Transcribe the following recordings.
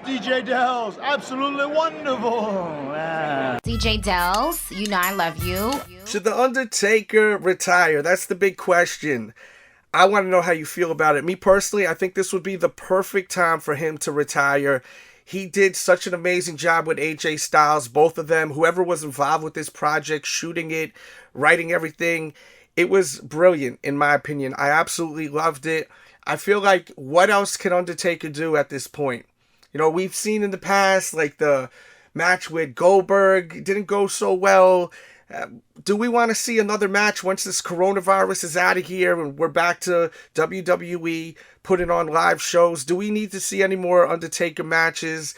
DJ Delz, absolutely wonderful. DJ Delz, you know I love you. Should The Undertaker retire? That's the big question. I want to know how you feel about it. Me personally, I think this would be the perfect time for him to retire. He did such an amazing job with AJ Styles, both of them, whoever was involved with this project, shooting it, writing everything. It was brilliant, in my opinion. I absolutely loved it. I feel like, what else can Undertaker do at this point? You know, we've seen in the past, like the match with Goldberg, didn't go so well. Do we want to see another match once this coronavirus is out of here and we're back to WWE putting on live shows? Do we need to see any more Undertaker matches?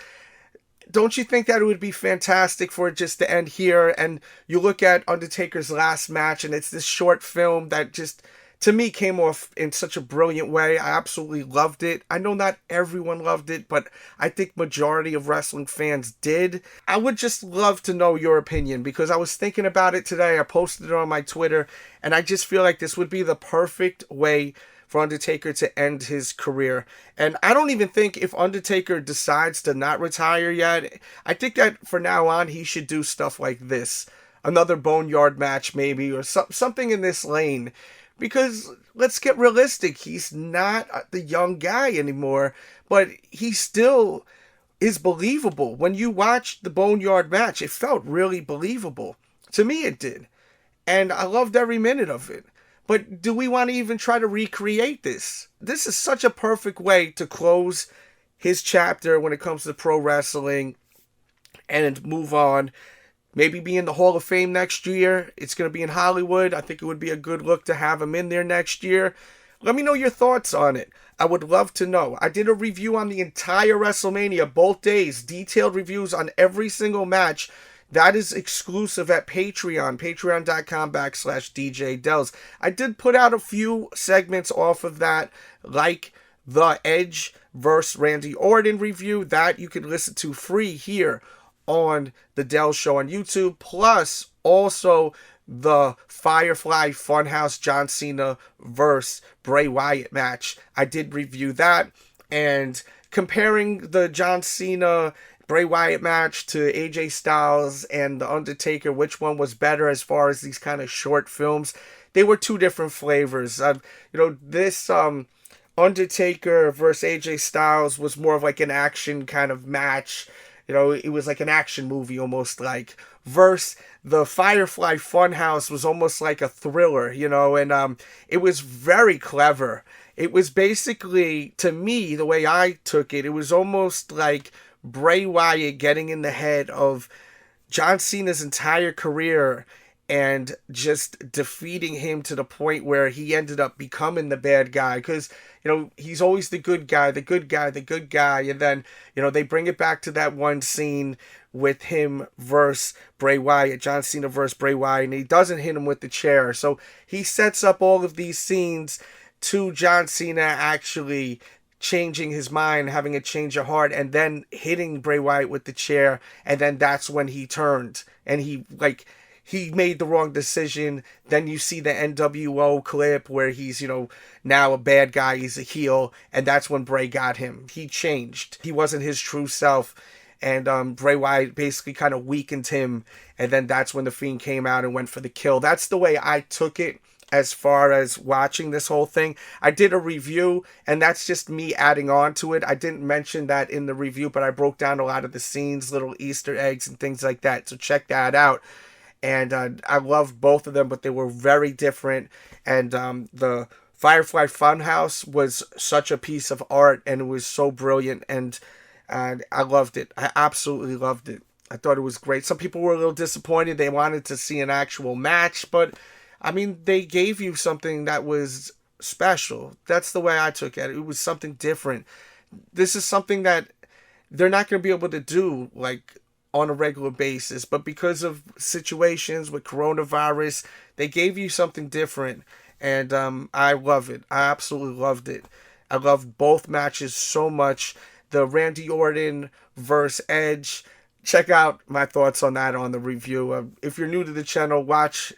Don't you think that it would be fantastic for it just to end here? And you look at Undertaker's last match and it's this short film that just, to me, came off in such a brilliant way. I absolutely loved it. I know not everyone loved it, but I think majority of wrestling fans did. I would just love to know your opinion, because I was thinking about it today. I posted it on my Twitter, and I just feel like this would be the perfect way for Undertaker to end his career. And I don't even think, if Undertaker decides to not retire yet, I think that for now on he should do stuff like this. Another Boneyard match maybe, or something in this lane. Because let's get realistic, he's not the young guy anymore, but he still is believable. When you watch the Boneyard match, it felt really believable. To me, it did. And I loved every minute of it. But do we want to even try to recreate this? This is such a perfect way to close his chapter when it comes to pro wrestling and move on. Maybe be in the Hall of Fame next year. It's going to be in Hollywood. I think it would be a good look to have him in there next year. Let me know your thoughts on it. I would love to know. I did a review on the entire WrestleMania, both days. Detailed reviews on every single match. That is exclusive at Patreon. Patreon.com/DJ Delz. I did put out a few segments off of that, like the Edge vs. Randy Orton review. That you can listen to free here on the Delz Show on YouTube, plus also the Firefly Funhouse John Cena vs. Bray Wyatt match. I did review that, and comparing the John Cena Bray Wyatt match to AJ Styles and The Undertaker, which one was better as far as these kind of short films? They were two different flavors. This Undertaker versus AJ Styles was more of like an action kind of match. It was like an action movie almost like. Versus the Firefly Funhouse was almost like a thriller, and it was very clever. It was basically, to me, the way I took it, it was almost like Bray Wyatt getting in the head of John Cena's entire career and just defeating him to the point where he ended up becoming the bad guy. Because, he's always the good guy. And then, they bring it back to that one scene with him versus Bray Wyatt, John Cena versus Bray Wyatt, and he doesn't hit him with the chair. So he sets up all of these scenes to John Cena actually changing his mind, having a change of heart, and then hitting Bray Wyatt with the chair. And then that's when he turned and he made the wrong decision. Then you see the NWO clip where he's, now a bad guy, he's a heel, and that's when Bray got him. He changed. He wasn't his true self, and Bray Wyatt basically kind of weakened him, and then that's when The Fiend came out and went for the kill. That's the way I took it as far as watching this whole thing. I did a review, and that's just me adding on to it. I didn't mention that in the review, but I broke down a lot of the scenes, little Easter eggs and things like that, so check that out. And I love both of them, but they were very different. And the Firefly Funhouse was such a piece of art, and it was so brilliant, and I loved it. I absolutely loved it. I thought it was great. Some people were a little disappointed. They wanted to see an actual match, but they gave you something that was special. That's the way I took it. It was something different. This is something that they're not going to be able to do, on a regular basis, but because of situations with coronavirus, they gave you something different, and I love it. I absolutely loved it. I loved both matches so much. The Randy Orton versus Edge, check out my thoughts on that on the review. If you're new to the channel, watch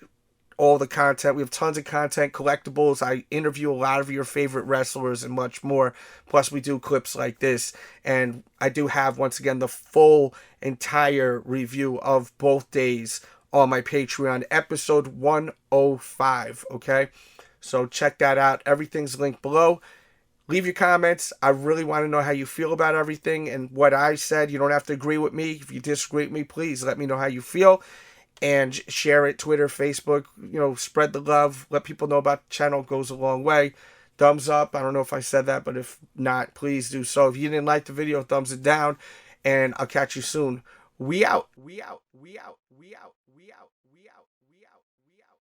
all the content. We have tons of content, collectibles. I interview a lot of your favorite wrestlers and much more. Plus, we do clips like this. And I do have, once again, the full entire review of both days on my Patreon, episode 105, okay? So check that out. Everything's linked below. Leave your comments. I really want to know how you feel about everything and what I said. You don't have to agree with me. If you disagree with me, please let me know how you feel. And share it, Twitter, Facebook, spread the love. Let people know about the channel. It goes a long way. Thumbs up. I don't know if I said that, but if not, please do so. If you didn't like the video, thumbs it down. And I'll catch you soon. We out. We out. We out. We out. We out. We out. We out. We out.